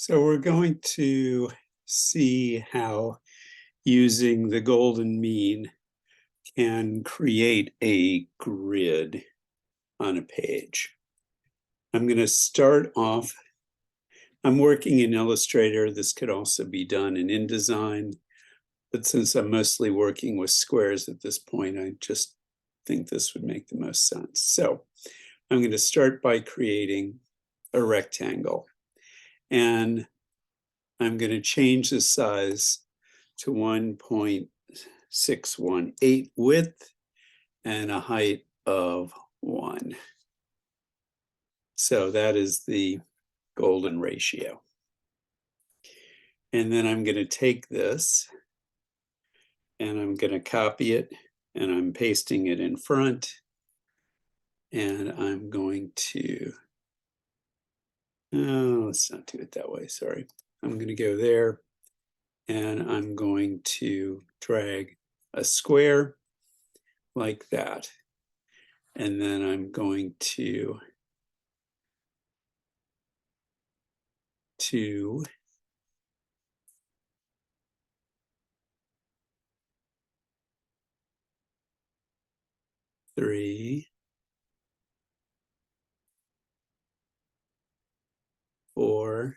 So we're going to see how using the golden mean can create a grid on a page. I'm going to start off. I'm working in Illustrator. This could also be done in InDesign, but since I'm mostly working with squares at this point, I just think this would make the most sense. So I'm going to start by creating a rectangle, and I'm going to change the size to 1.618 width and a height of 1. So that is the golden ratio. And then I'm going to take this and I'm going to copy it, and I'm pasting it in front, and I'm going to, let's not do it that way, sorry. I'm going to go there, and I'm going to drag a square like that. And then I'm going to three, 4,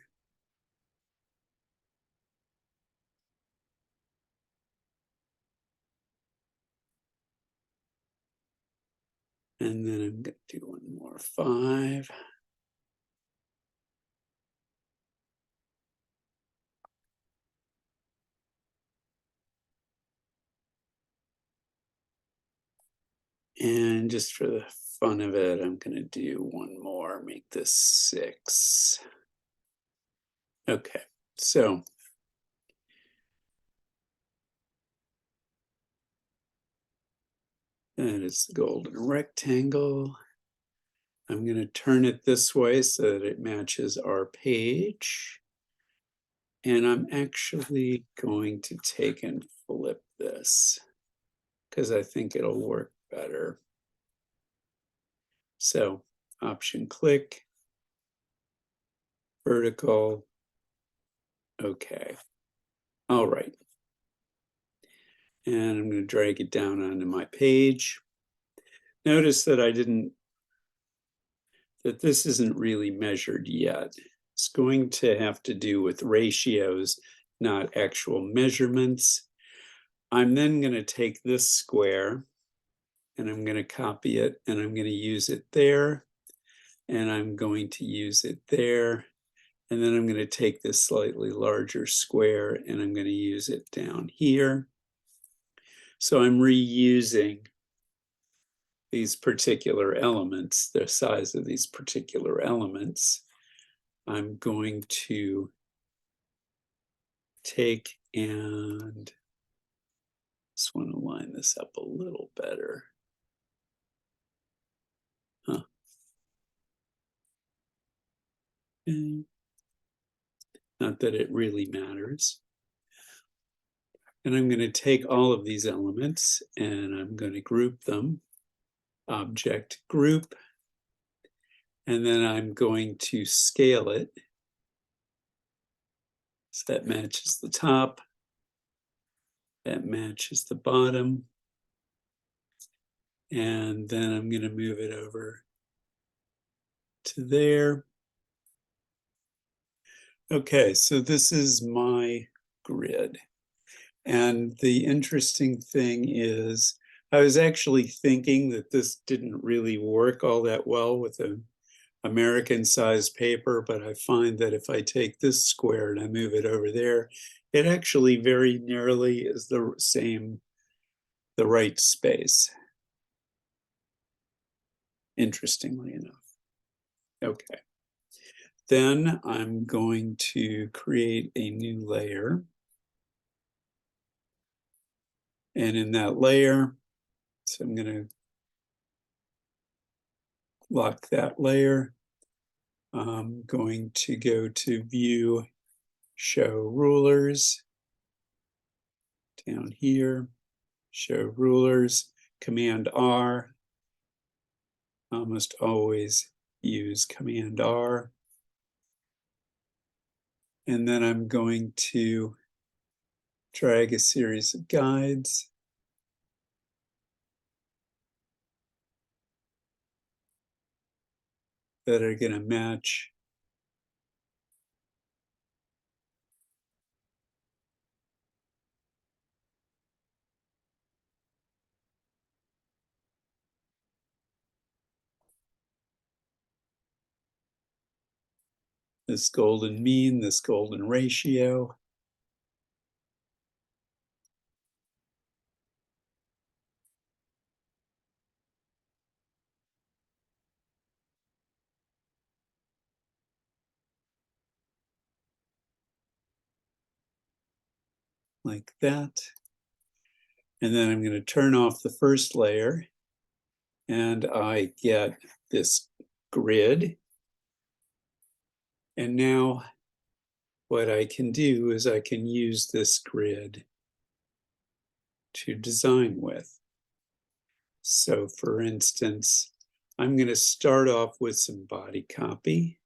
and then I'm going to do one more, 5. And just for the fun of it, I'm going to do one more, make this 6. Okay, so that is the golden rectangle. I'm going to turn it this way so that it matches our page. And I'm actually going to take and flip this because I think it'll work better. So option click, vertical, okay. All right. And I'm going to drag it down onto my page. Notice that that this isn't really measured yet. It's going to have to do with ratios, not actual measurements. I'm then going to take this square and I'm going to copy it, and I'm going to use it there, and I'm going to use it there, and then I'm going to take this slightly larger square and I'm going to use it down here. So I'm reusing these particular elements, the size of these particular elements. I'm going to take and just want to line this up a little better. Not that it really matters. And I'm going to take all of these elements and I'm going to group them, object group, and then I'm going to scale it so that matches the top, that matches the bottom, and then I'm going to move it over to there. Okay, so this is my grid. And the interesting thing is, I was actually thinking that this didn't really work all that well with an American size paper, but I find that if I take this square and I move it over there, it actually very nearly is the same, the right space, interestingly enough. Okay. Then I'm going to create a new layer. And in that layer, so I'm going to lock that layer. I'm going to go to View, Show Rulers. Down here, Show Rulers, Command R. Almost always use Command R. And then I'm going to drag a series of guides. That are going to match this golden mean, this golden ratio. Like that. And then I'm going to turn off the first layer and I get this grid. And now what I can do is I can use this grid to design with. So for instance, I'm going to start off with some body copy.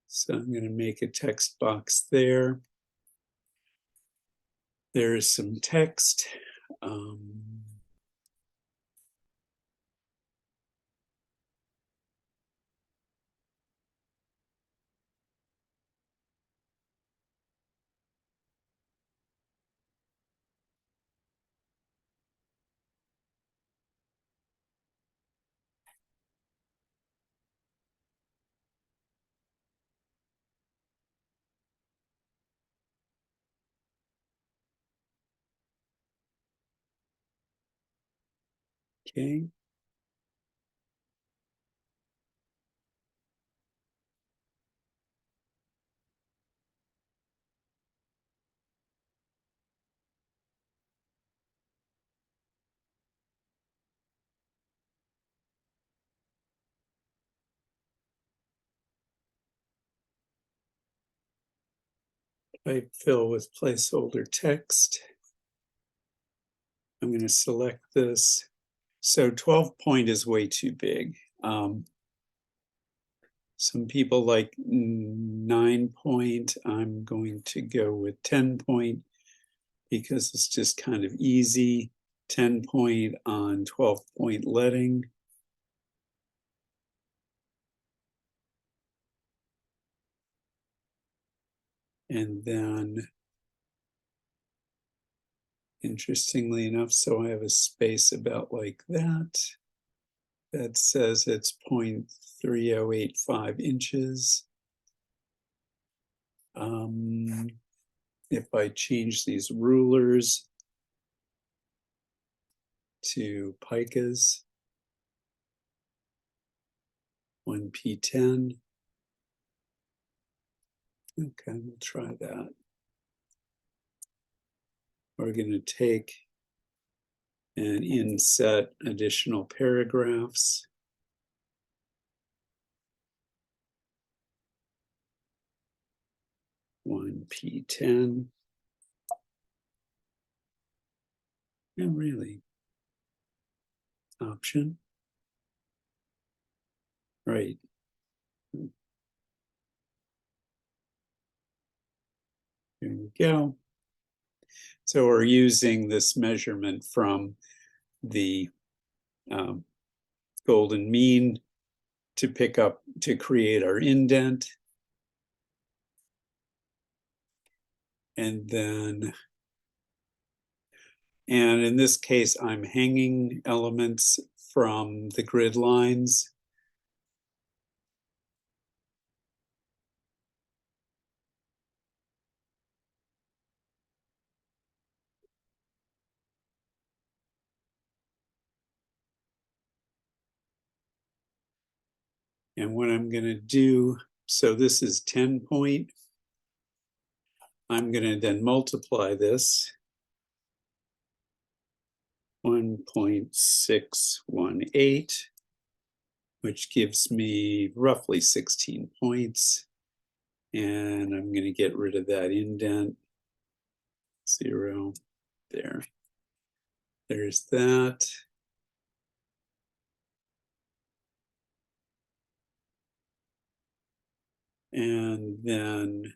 So I'm going to make a text box there. There's some text. Okay. I fill with placeholder text. I'm going to select this. So 12 point is way too big. Some people like 9 point. I'm going to go with 10 point because it's just kind of easy. 10 point on 12 point leading. And then, interestingly enough, so I have a space about like that. That says it's 0.3085 inches. If I change these rulers to picas, 1p10. Okay, we'll try that. We're going to take and inset additional paragraphs. One P10. Yeah, really. Option. Right. Here we go. So we're using this measurement from the golden mean to pick up, to create our indent. And then, and in this case, I'm hanging elements from the grid lines. And what I'm going to do, so this is 10 point. I'm going to then multiply this 1.618, which gives me roughly 16 points. And I'm going to get rid of that indent. 0 there. There's that. And then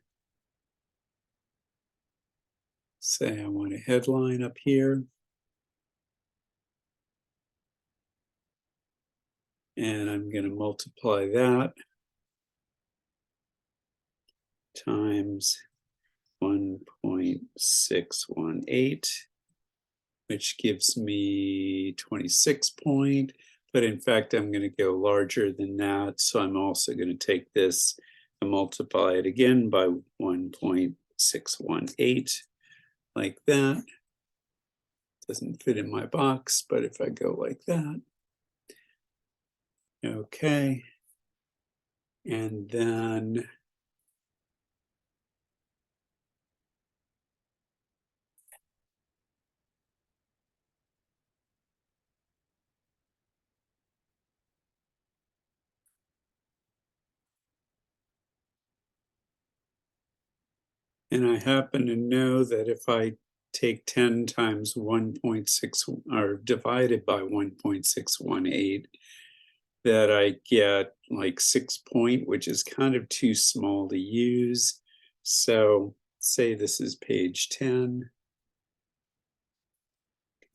say I want a headline up here. And I'm going to multiply that times 1.618, which gives me 26 point. But in fact, I'm going to go larger than that. So I'm also going to take this and multiply it again by 1.618, like that. Doesn't fit in my box, but if I go like that, okay. And then I happen to know that if I take 10 times 1.6 or divided by 1.618, that I get like 6 point, which is kind of too small to use. So say this is page 10.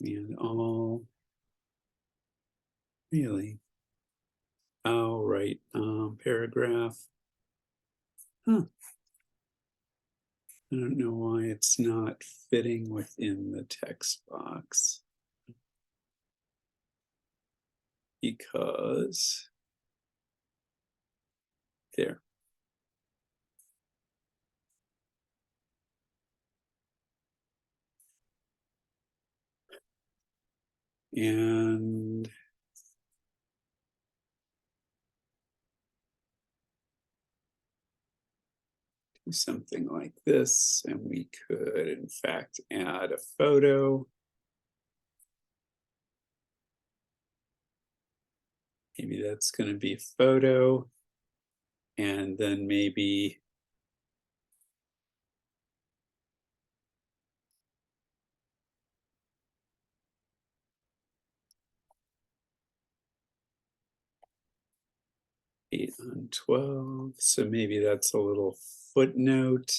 And all really. Oh, right. Paragraph. Huh. I don't know why it's not fitting within the text box. Because there. And do something like this, and we could, in fact, add a photo. Maybe that's going to be a photo, and then maybe eight on 12. So maybe that's a little footnote.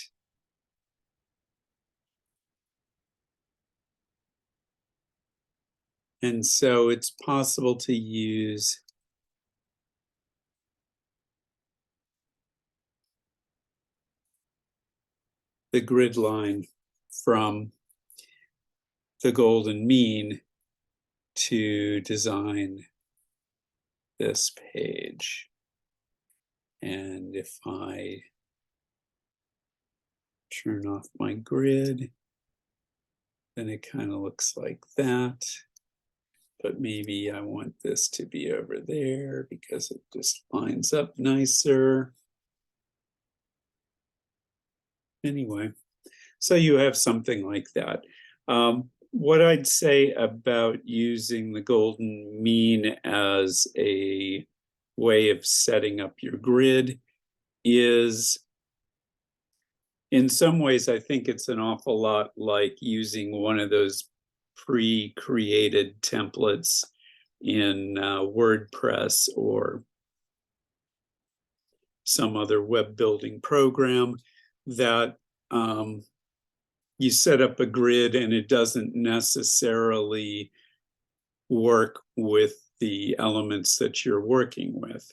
And so it's possible to use the grid line from the golden mean to design this page. And if I turn off my grid, then it kind of looks like that. But maybe I want this to be over there because it just lines up nicer. Anyway, so you have something like that. What I'd say about using the golden mean as a way of setting up your grid is, in some ways, I think it's an awful lot like using one of those pre-created templates in WordPress or some other web building program that you set up a grid and it doesn't necessarily work with the elements that you're working with.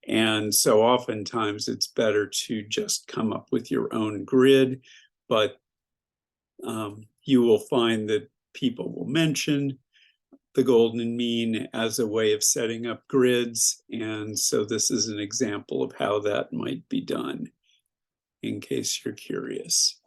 And so oftentimes it's better to just come up with your own grid, but you will find that people will mention the golden mean as a way of setting up grids. And so this is an example of how that might be done, in case you're curious.